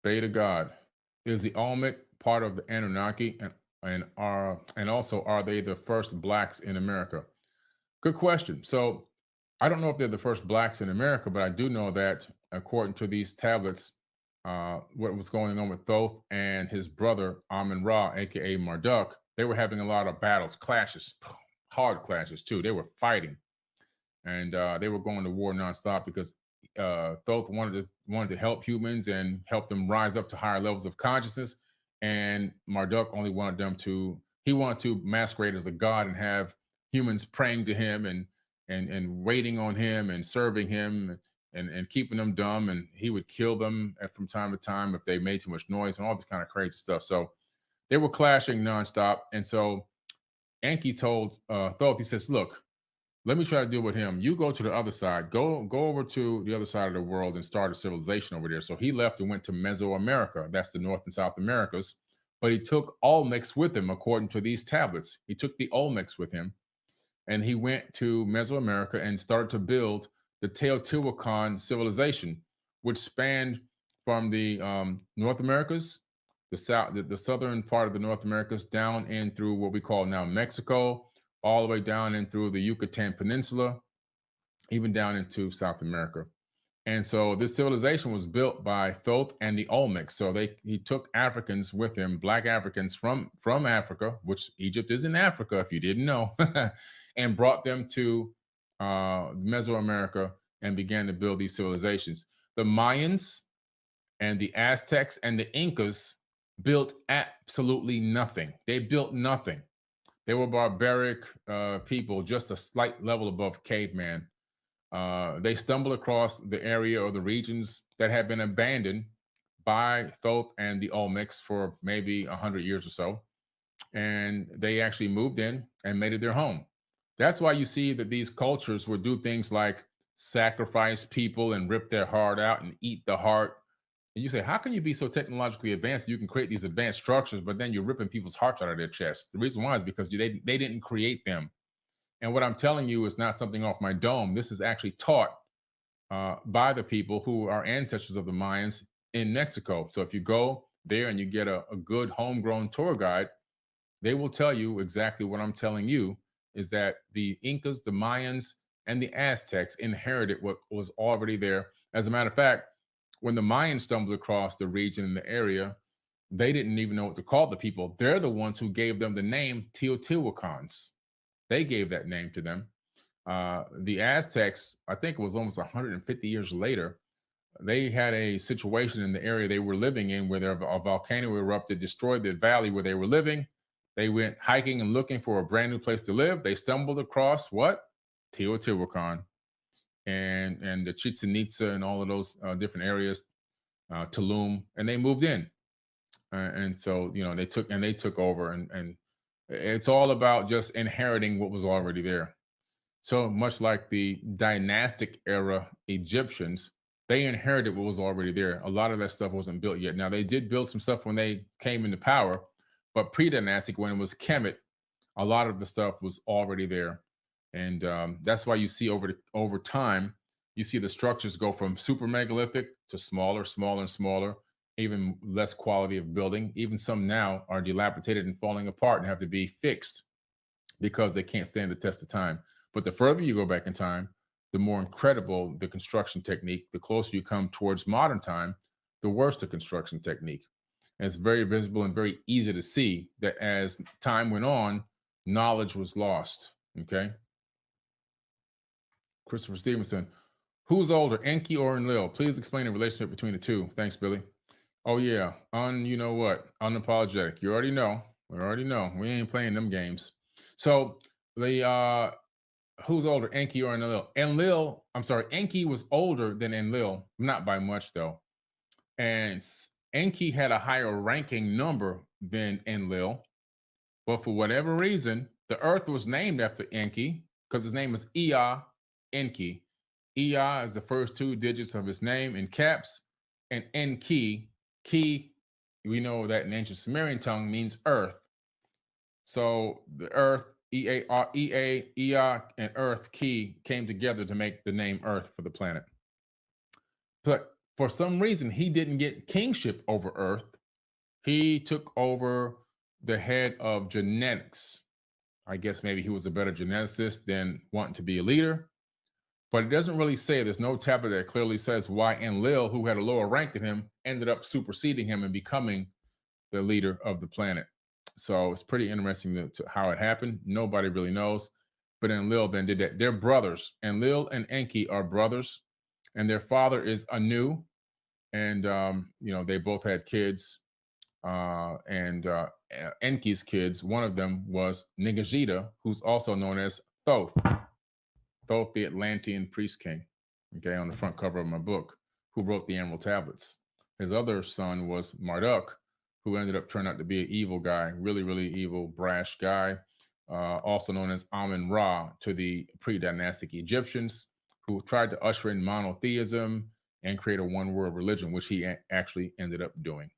Beta God. Is the Olmec part of the Anunnaki, and also are they the first blacks in America? Good question. So I don't know if they're the first blacks in America, but I do know that according to these tablets, what was going on with Thoth and his brother Amun Ra, aka Marduk, they were having a lot of battles, clashes, hard clashes too. They were fighting, and they were going to war nonstop because Thoth wanted to help humans and help them rise up to higher levels of consciousness, and Marduk only wanted them to. He wanted to masquerade as a god and have humans praying to him and waiting on him and serving him and keeping them dumb, and he would kill them from time to time if they made too much noise and all this kind of crazy stuff. So they were clashing nonstop, and so Enki told Thoth, he says, "Look, let me try to deal with him. You go to the other side. Go over to the other side of the world and start a civilization over there." So he left and went to Mesoamerica. That's the North and South Americas. But he took Olmecs with him, according to these tablets. He took the Olmecs with him, and he went to Mesoamerica and started to build the Teotihuacan civilization, which spanned from the North Americas, the southern part of the North Americas, down in through what we call now Mexico, all the way down in through the Yucatan Peninsula, even down into South America. And so this civilization was built by Thoth and the Olmecs. So he took Africans with him, black Africans from Africa, which Egypt is in Africa, if you didn't know, and brought them to Mesoamerica and began to build these civilizations. The Mayans and the Aztecs and the Incas built absolutely nothing. They built nothing. They were barbaric people, just a slight level above caveman. They stumbled across the area or the regions that had been abandoned by Thoth and the Olmecs for maybe 100 years or so. And they actually moved in and made it their home. That's why you see that these cultures would do things like sacrifice people and rip their heart out and eat the heart. And you say, how can you be so technologically advanced? You can create these advanced structures, but then you're ripping people's hearts out of their chest. The reason why is because they didn't create them. And what I'm telling you is not something off my dome. This is actually taught by the people who are ancestors of the Mayans in Mexico. So if you go there and you get a good homegrown tour guide, they will tell you exactly what I'm telling you, is that the Incas, the Mayans, and the Aztecs inherited what was already there. As a matter of fact, when the Mayans stumbled across the region and the area, they didn't even know what to call the people. They're the ones who gave them the name Teotihuacans. They gave that name to them. The Aztecs, I think it was almost 150 years later, they had a situation in the area they were living in where a volcano erupted, destroyed the valley where they were living. They went hiking and looking for a brand new place to live. They stumbled across what? Teotihuacan and the Chichen Itza and all of those different areas, Tulum, and they moved in. And so they took over, and it's all about just inheriting what was already there. So much like the dynastic era Egyptians, they inherited what was already there. A lot of that stuff wasn't built yet. Now they did build some stuff when they came into power, but pre-dynastic, when it was Kemet, a lot of the stuff was already there. And that's why you see over time, you see the structures go from super megalithic to smaller, smaller, and smaller, even less quality of building. Even some now are dilapidated and falling apart and have to be fixed because they can't stand the test of time. But the further you go back in time, the more incredible the construction technique. The closer you come towards modern time, the worse the construction technique. And it's very visible and very easy to see that as time went on, knowledge was lost. Okay. Christopher Stevenson, who's older, Enki or Enlil? Please explain the relationship between the two. Thanks, Billy. Oh yeah, you know what? Unapologetic. You already know. We already know. We ain't playing them games. So the who's older, Enki or Enlil? Enki was older than Enlil, not by much though. And Enki had a higher ranking number than Enlil, but for whatever reason, the Earth was named after Enki because his name is Ea Enki. Ea is the first two digits of his name in caps, and Enki, ki, we know that in ancient Sumerian tongue means earth. So the earth, Ea, and earth, ki, came together to make the name Earth for the planet. But for some reason, he didn't get kingship over Earth. He took over the head of genetics. I guess maybe he was a better geneticist than wanting to be a leader, but it doesn't really say. There's no tablet that clearly says why Enlil, who had a lower rank than him, ended up superseding him and becoming the leader of the planet. So it's pretty interesting to how it happened. Nobody really knows. But Enlil then did that. They're brothers. Enlil and Enki are brothers, and their father is Anu. And they both had kids. And Enki's kids, one of them was Nigajita, who's also known as Thoth. Thoth, the Atlantean priest king, okay, on the front cover of my book, who wrote the Emerald Tablets. His other son was Marduk, who ended up turning out to be an evil guy, really, really evil, brash guy, also known as Amun-Ra to the pre-dynastic Egyptians, who tried to usher in monotheism and create a one-world religion, which he actually ended up doing.